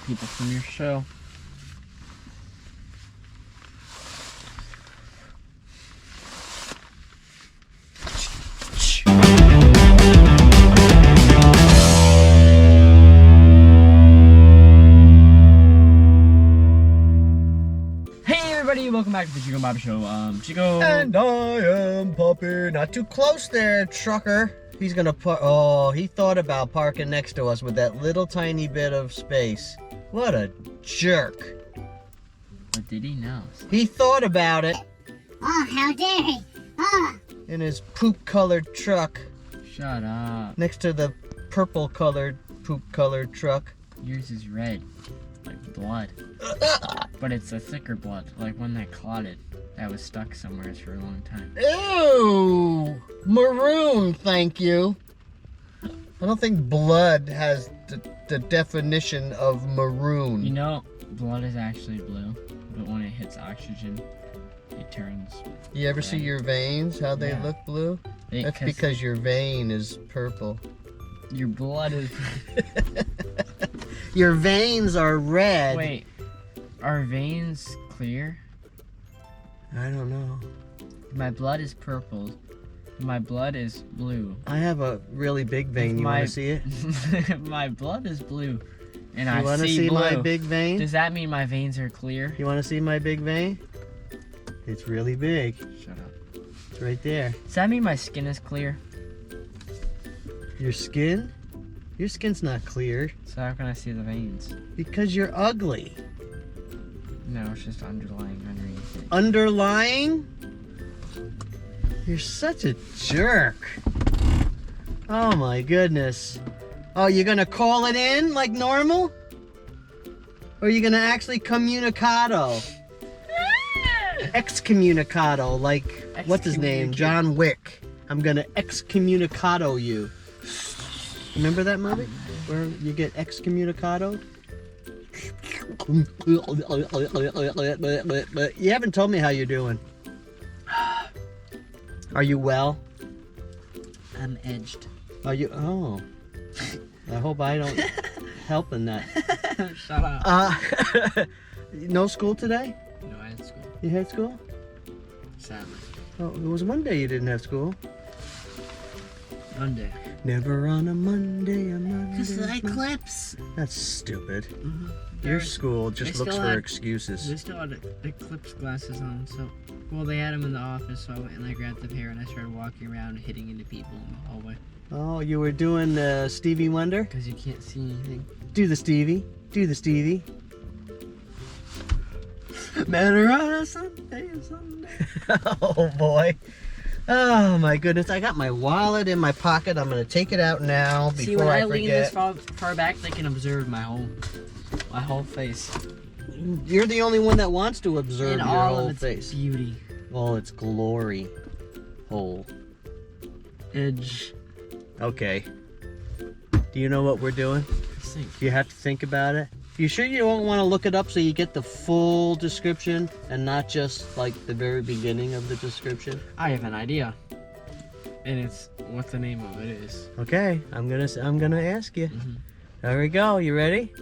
people from your show. Welcome back to the Chico and Bob Show. Chico. And I am Puppy. Not too close there, trucker. He's gonna put. Oh, he thought about parking next to us with that little tiny bit of space. What a jerk. What did he know? He thought about it. Oh, how dare he? Oh. In his poop-colored truck. Shut up. Next to the purple-colored, poop-colored truck. Yours is red. Like blood. But it's a thicker blood, like one that clotted, that was stuck somewhere for a long time. Ew! Maroon, thank you. I don't think blood has the definition of maroon. You know, blood is actually blue, but when it hits oxygen, it turns You ever red. see your veins, how they look blue? That's because your vein is purple. Your blood is... Your veins are red. Wait, are veins clear? I don't know. My blood is purple. My blood is blue. I have a really big vein. You want to see it? My blood is blue. And You want to see my big vein? Does that mean my veins are clear? You want to see my big vein? It's really big. Shut up. It's right there. Does that mean my skin is clear? Your skin? Your skin's not clear. So how can I see the veins? Because you're ugly. No, it's just underlying underneath it. Underlying? You're such a jerk. Oh my goodness. Oh, you're gonna call it in like normal? Or are you gonna actually communicado? Excommunicado, like, what's his name? John Wick. I'm gonna excommunicado you. Remember that movie? Where you get excommunicado? You haven't told me how you're doing. Are you well? I'm edged. Are you? Oh. I hope I don't help in that. Shut up. No school today? No, I had school. You had school? Sadly. Oh, it was one day you didn't have school. Monday. Never on a Monday, a Monday. Because of the eclipse. That's stupid. Mm-hmm. Your school just they looks still for had- excuses. They still had eclipse glasses on, so... Well, they had them in the office, so I went and I grabbed the pair and I started walking around hitting into people in the hallway. Oh, you were doing Stevie Wonder? Because you can't see anything. Do the Stevie. Do the Stevie. Better on a Sunday. Oh boy. Oh my goodness. I got my wallet in my pocket. I'm going to take it out now before See, when I lean this forget. far back, they can observe my whole face. You're the only one that wants to observe In your all whole of its face. beauty. All its glory hole. Edge. Okay. Do you know what we're doing? You have to think about it. You sure you don't want to look it up so you get the full description and not just like the very beginning of the description? I have an idea. And it's what the name of it is. Okay, I'm gonna ask you. Mm-hmm. There we go. You ready?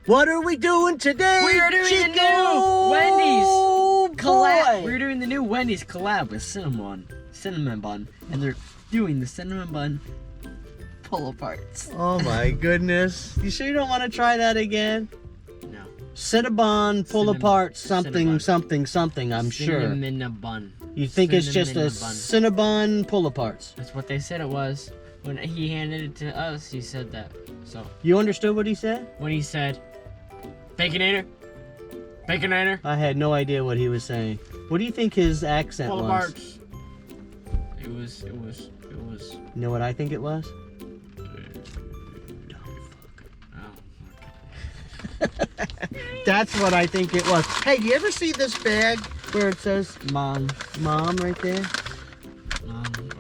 What are we doing today? We are doing Chico? the new Wendy's collab. Boy. We're doing the new Wendy's collab with Cinnamon Bun, and they're doing the Cinnamon Bun Pull-Aparts. Oh my goodness! You sure you don't want to try that again? No. Cinnabon Pull-Apart Cinnabon. something. I'm sure. Cinnamon Bun. You think it's just a Cinnamon Cinnabon Pull-Aparts? That's what they said it was. When he handed it to us, he said that. So You understood what he said? when he said, Baconator, Baconator, I had no idea what he was saying. What do you think his accent was? Pull-Aparts. It was. You know what I think it was? That's what I think it was. Hey, do you ever see this bag where it says Mom. Mom right there?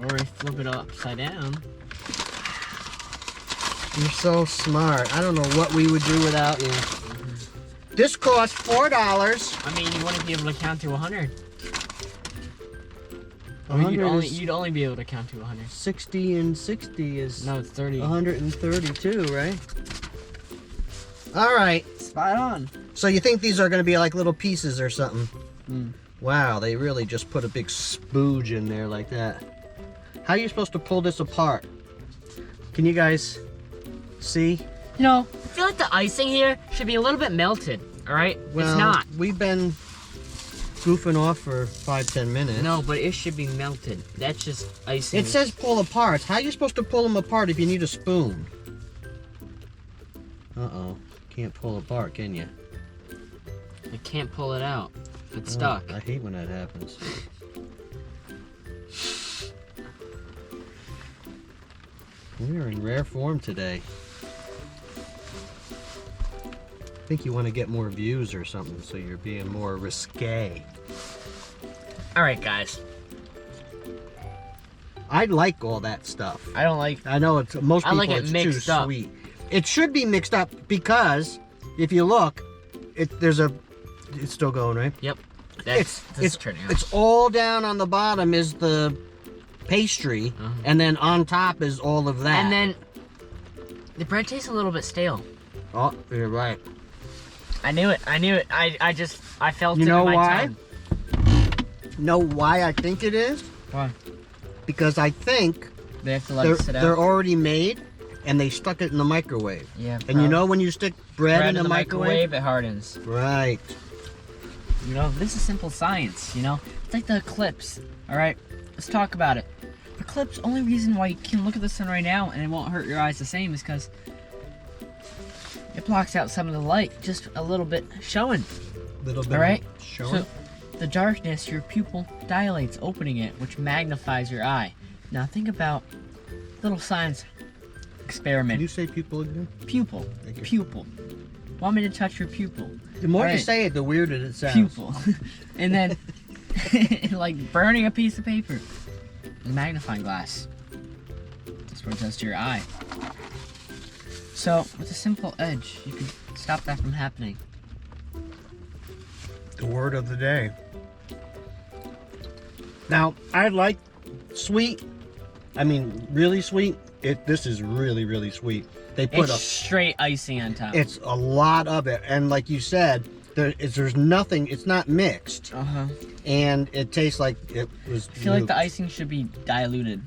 Or if flip it upside down. You're so smart. I don't know what we would do without you. This cost $4. I mean, you wouldn't be able to count to 100. Or 100 you'd only be able to count to 100. 60 and 60 is No, it's 30. 132, right? All right. Spot on. So you think these are going to be like little pieces or something? Mm. Wow, they really just put a big spooge in there like that. How are you supposed to pull this apart? Can you guys see? You know, I feel like the icing here should be a little bit melted, all right? Well, it's not. We've been goofing off for 5-10 minutes. No, but it should be melted. That's just icing. It says pull apart. How are you supposed to pull them apart if you need a spoon? Uh-oh. Can't pull apart, can you? I can't pull it out. It's Oh, stuck. I hate when that happens. We're in rare form today. I think you want to get more views or something, so you're being more risque. All right, guys. I like all that stuff. I don't like. I know it's most I people like it it's mixed too up. sweet. It should be mixed up because if you look, it's still going, right? Yep. This is turning out. It's all down on the bottom is the pastry, and then on top is all of that. And then the bread tastes a little bit stale. Oh, you're right. I knew it. I felt You it know in my why? tongue. Know why I think it is? Why? Because I think They have to let it sit they're out. already made, and they stuck it in the microwave. Yeah. And you know when you stick bread in in the microwave? it hardens. Right. You know, this is simple science, you know? It's like the eclipse, all right? Let's talk about it. The eclipse, only reason why you can look at the sun right now and it won't hurt your eyes the same is because it blocks out some of the light, just a little bit showing, Little bit. all right? Showing. So, the darkness, your pupil dilates, opening it, which magnifies your eye. Now, think about little science experiment. Can you say pupil again? Pupil. Thank you. Pupil. Want me to touch your pupil? The more you Alright. say it, the weirder it sounds. Pupil. And then, like burning a piece of paper. A magnifying glass. That's what it does to your eye. So, with a simple edge, you can stop that from happening. The word of the day. Now, I like sweet. I mean, really sweet. This is really, really sweet. They put It's straight icing on top. it's a lot of it, and like you said, there's nothing. It's not mixed, Uh-huh. and it tastes like it was. I feel like the nuked. icing should be diluted.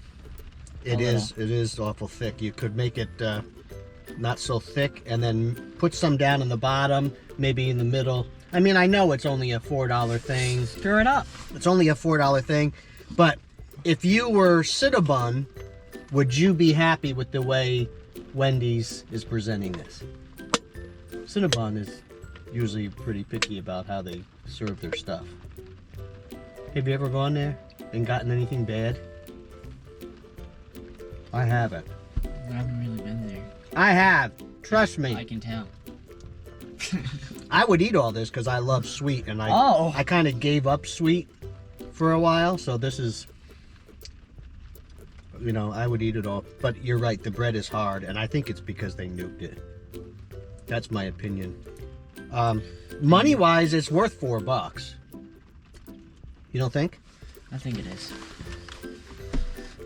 It a is. It is awful thick. You could make it not so thick, and then put some down in the bottom, maybe in the middle. I mean, I know it's only a $4 thing. Stir it up. It's only a $4 thing, but if you were Cinnabon, would you be happy with the way Wendy's is presenting this? Cinnabon is usually pretty picky about how they serve their stuff. Have you ever gone there and gotten anything bad? I haven't. I haven't really been there. I have. Trust I me. can tell. I would eat all this because I love sweet, and Oh. I kind of gave up sweet for a while, so this is, you know, I would eat it all. But you're right, the bread is hard, and I think it's because they nuked it. That's my opinion. Money-wise, it's worth $4. You don't think? I think it is.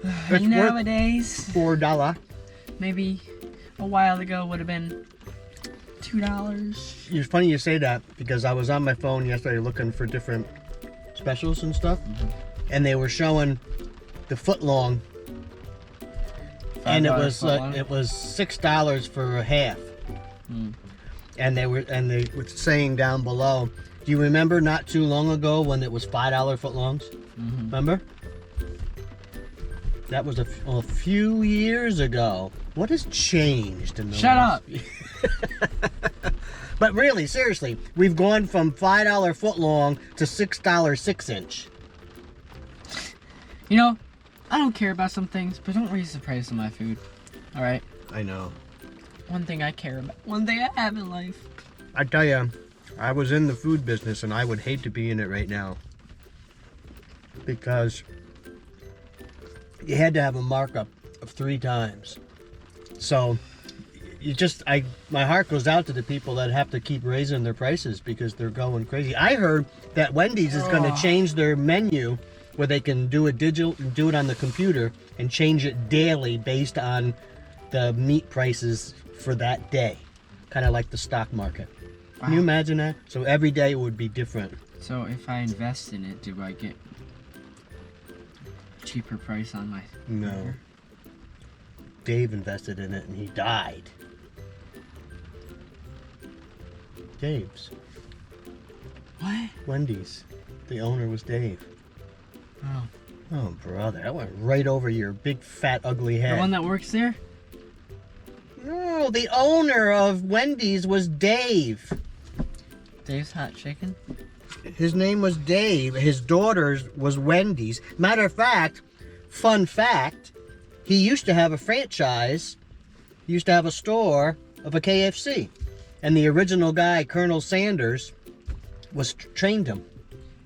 It's worth Nowadays, $4. maybe a while ago would have been $2. It's funny you say that because I was on my phone yesterday looking for different specials and stuff, and they were showing the footlong, and it was $6 for a half. Mm. And they were saying down below, do you remember not too long ago when it was $5 footlongs? Mm-hmm. Remember? That was a few years ago. What has changed in the Shut last- up! But really, seriously, we've gone from $5 footlong to $6 6-inch. You know, I don't care about some things, but don't raise the price of my food. All right? I know. One thing I care about. One thing I have in life. I tell you, I was in the food business and I would hate to be in it right now. Because you had to have a markup of 3 times. So my heart goes out to the people that have to keep raising their prices because they're going crazy. I heard that Wendy's is going to change their menu where they can do it on the computer and change it daily based on the meat prices for that day. Kind of like the stock market. Can you Wow. imagine that? So every day it would be different. So if I invest in it, do I get a cheaper price on my? No. Dave invested in it and he died. Dave's. What? Wendy's. The owner was Dave. Oh. Oh, brother. That went right over your big, fat, ugly head. The one that works there? No, the owner of Wendy's was Dave. Dave's Hot Chicken? His name was Dave. His daughter's was Wendy's. Matter of fact, fun fact, he used to have a franchise. He used to have a store of a KFC. And the original guy, Colonel Sanders, trained him.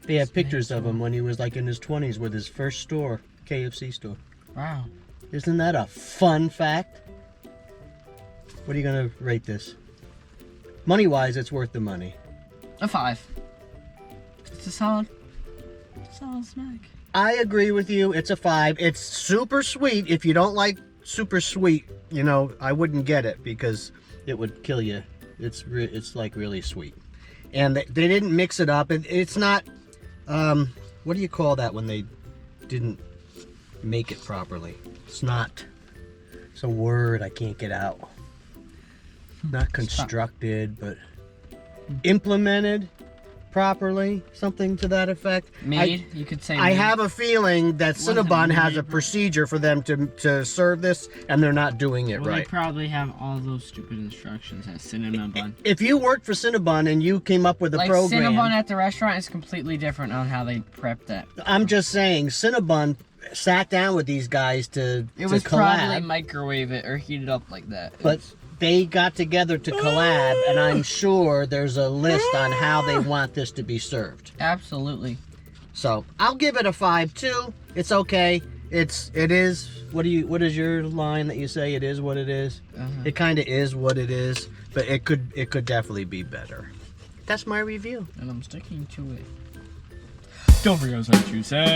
They have pictures of him when he was like in his 20s with his first store, KFC store. Wow. Isn't that a fun fact? What are you going to rate this? Money-wise, it's worth the money. A 5. It's a solid snack. I agree with you. It's a 5. It's super sweet. If you don't like super sweet, you know, I wouldn't get it because it would kill you. It's like really sweet. And they didn't mix it up. It's not, what do you call that when they didn't make it properly? It's a word I can't get out. Not constructed, but implemented properly, something to that effect. You could say. I have a feeling that Wasn't Cinnabon has made. a procedure for them to serve this, and they're not doing it Well, right. They probably have all those stupid instructions at Cinnabon. If you worked for Cinnabon and you came up with a Like program, Cinnabon at the restaurant is completely different on how they prep that. I'm just saying, Cinnabon sat down with these guys to It was collab, probably microwave it or heat it up like that. but they got together to collab, and I'm sure there's a list on how they want this to be served. Absolutely. So I'll give it a 5 too. It's okay. It is. What is your line that you say? It is what it is. It kind of is what it is, but it could definitely be better. That's my review. And I'm sticking to it. Don't forget what you say.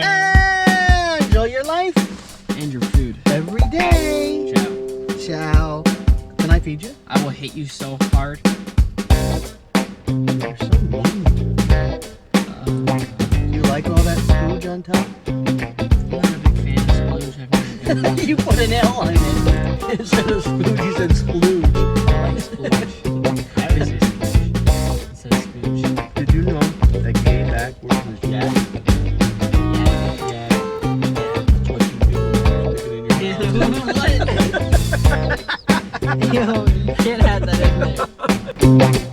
Enjoy your life And your food. every day. Ciao. Ciao. Can I feed you? I will hit you so hard. You're so mean. You like all that spooge on top? I'm not a big fan of splooge. I've never been. You put an L on it. Instead of spooge, you said splooge. I like splooge. I always say splooge instead of spooge. Did you know that gay backwards was yak? Yeah. That's what you do when you stick it in your mouth. What? Yo, you can't have that in there.